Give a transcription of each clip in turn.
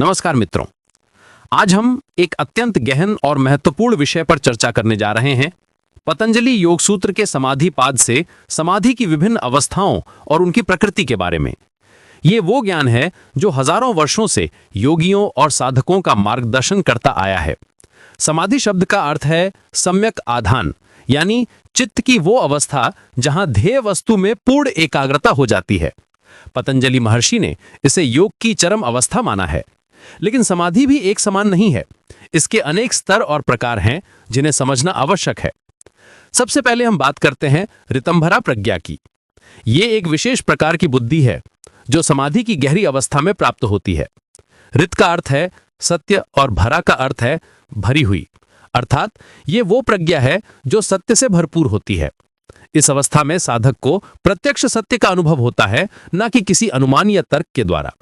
नमस्कार मित्रों। आज हम एक अत्यंत गहन और महत्वपूर्ण विषय पर चर्चा करने जा रहे हैं। पतंजलि योग सूत्र के समाधि पाद से समाधि की विभिन्न अवस्थाओं और उनकी प्रकृति के बारे में। ये वो ज्ञान है जो हजारों वर्षों से योगियों और साधकों का मार्गदर्शन करता आया है। समाधि शब्द का अर्थ है सम्यक आधान, यानी चित्त की वो अवस्था जहां ध्येय वस्तु में पूर्ण एकाग्रता हो जाती है। पतंजलि महर्षि ने इसे योग की चरम अवस्था माना है। लेकिन समाधि भी एक समान नहीं है। इसके अनेक स्तर और प्रकार हैं जिन्हें समझना आवश्यक है। सबसे पहले हम बात करते हैं ऋतंभरा प्रज्ञा की। ये एक विशेष प्रकार की बुद्धि है जो समाधि की गहरी अवस्था में प्राप्त होती है। ऋत का अर्थ है सत्य और भरा का अर्थ है भरी हुई, अर्थात ये वो प्रज्ञा है जो सत्य से भरपूर होती है। इस अवस्था में साधक को प्रत्यक्ष सत्य का अनुभव होता है, न कि किसी अनुमान या तर्क के द्वारा।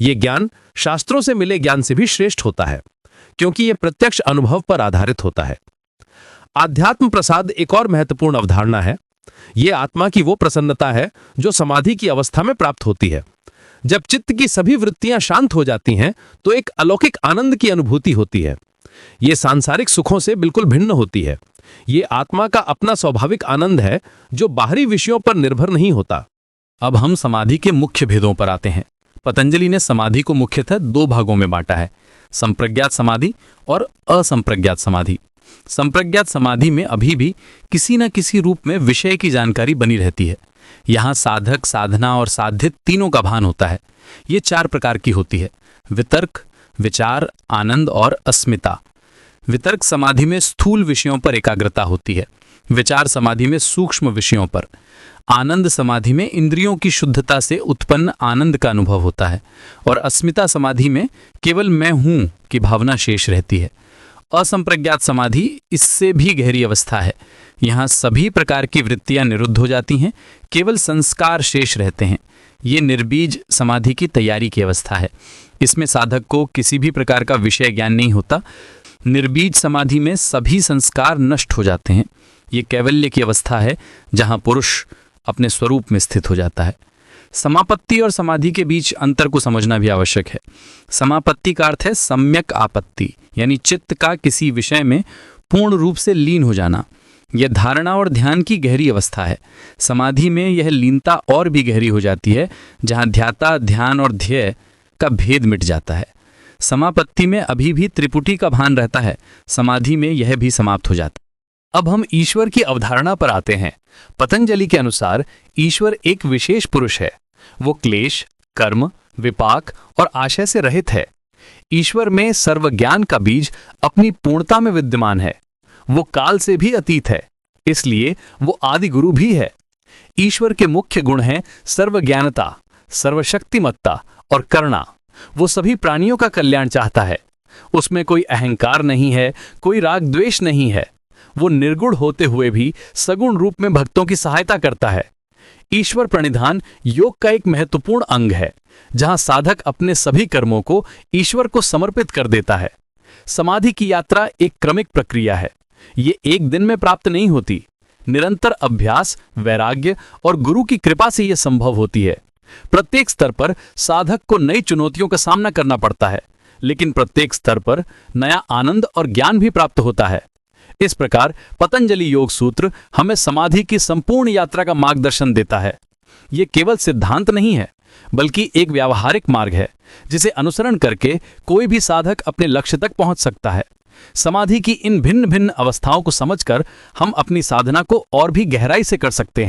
ये ज्ञान शास्त्रों से मिले ज्ञान से भी श्रेष्ठ होता है, क्योंकि यह प्रत्यक्ष अनुभव पर आधारित होता है। आध्यात्म प्रसाद एक और महत्वपूर्ण अवधारणा है। यह आत्मा की वो प्रसन्नता है जो समाधि की अवस्था में प्राप्त होती है। जब चित्त की सभी वृत्तियां शांत हो जाती हैं तो एक अलौकिक आनंद की अनुभूति होती है। यह सांसारिक सुखों से बिल्कुल भिन्न होती है। ये आत्मा का अपना स्वाभाविक आनंद है जो बाहरी विषयों पर निर्भर नहीं होता। अब हम समाधि के मुख्य भेदों पर आते हैं। पतंजलि ने समाधि को मुख्यतः दो भागों में बांटा है, संप्रज्ञात समाधि और असंप्रज्ञात समाधि। संप्रज्ञात समाधि में अभी भी किसी न किसी रूप में विषय की जानकारी बनी रहती है। यहाँ साधक, साधना और साधित तीनों का भान होता है। ये चार प्रकार की होती है: वितर्क, विचार, आनंद और अस्मिता। वितर्क समाधि में स्थूल विषयों पर एकाग्रता होती है। विचार समाधि में सूक्ष्म विषयों पर। आनंद समाधि में इंद्रियों की शुद्धता से उत्पन्न आनंद का अनुभव होता है। और अस्मिता समाधि में केवल मैं हूं की भावना शेष रहती है। असंप्रज्ञात समाधि इससे भी गहरी अवस्था है। यहाँ सभी प्रकार की वृत्तियां निरुद्ध हो जाती हैं, केवल संस्कार शेष रहते हैं। ये निर्बीज समाधि की तैयारी की अवस्था है। इसमें साधक को किसी भी प्रकार का विषय ज्ञान नहीं होता। निर्बीज समाधि में सभी संस्कार नष्ट हो जाते हैं। ये कैवल्य की अवस्था है जहां पुरुष अपने स्वरूप में स्थित हो जाता है। समापत्ति और समाधि के बीच अंतर को समझना भी आवश्यक है। समापत्ति का अर्थ है सम्यक आपत्ति, यानी चित्त का किसी विषय में पूर्ण रूप से लीन हो जाना। यह धारणा और ध्यान की गहरी अवस्था है। समाधि में यह लीनता और भी गहरी हो जाती है, जहां ध्याता, ध्यान और ध्येय का भेद मिट जाता है। समापत्ति में अभी भी त्रिपुटी का भान रहता है, समाधि में यह भी समाप्त हो जाता है। अब हम ईश्वर की अवधारणा पर आते हैं। पतंजलि के अनुसार ईश्वर एक विशेष पुरुष है। वो क्लेश, कर्म, विपाक और आशय से रहित है। ईश्वर में सर्वज्ञान का बीज अपनी पूर्णता में विद्यमान है। वो काल से भी अतीत है, इसलिए वो आदि गुरु भी है। ईश्वर के मुख्य गुण हैं सर्वज्ञानता, सर्वशक्तिमत्ता और करुणा। वो सभी प्राणियों का कल्याण चाहता है। उसमें कोई अहंकार नहीं है, कोई राग द्वेष नहीं है। वो निर्गुण होते हुए भी सगुण रूप में भक्तों की सहायता करता है। ईश्वर प्रणिधान योग का एक महत्वपूर्ण अंग है, जहां साधक अपने सभी कर्मों को ईश्वर को समर्पित कर देता है। समाधि की यात्रा एक क्रमिक प्रक्रिया है। ये एक दिन में प्राप्त नहीं होती। निरंतर अभ्यास, वैराग्य और गुरु की कृपा से यह संभव होती है। प्रत्येक स्तर पर साधक को नई चुनौतियों का सामना करना पड़ता है, लेकिन प्रत्येक स्तर पर नया आनंद और ज्ञान भी प्राप्त होता है। इस प्रकार पतंजलि योग सूत्र हमें समाधि की संपूर्ण यात्रा का मार्गदर्शन देता है। ये केवल सिद्धांत नहीं है, बल्कि एक व्यावहारिक मार्ग है जिसे अनुसरण करके कोई भी साधक अपने लक्ष्य तक पहुंच सकता है। समाधि की इन भिन्न भिन्न अवस्थाओं को समझकर हम अपनी साधना को और भी गहराई से कर सकते हैं।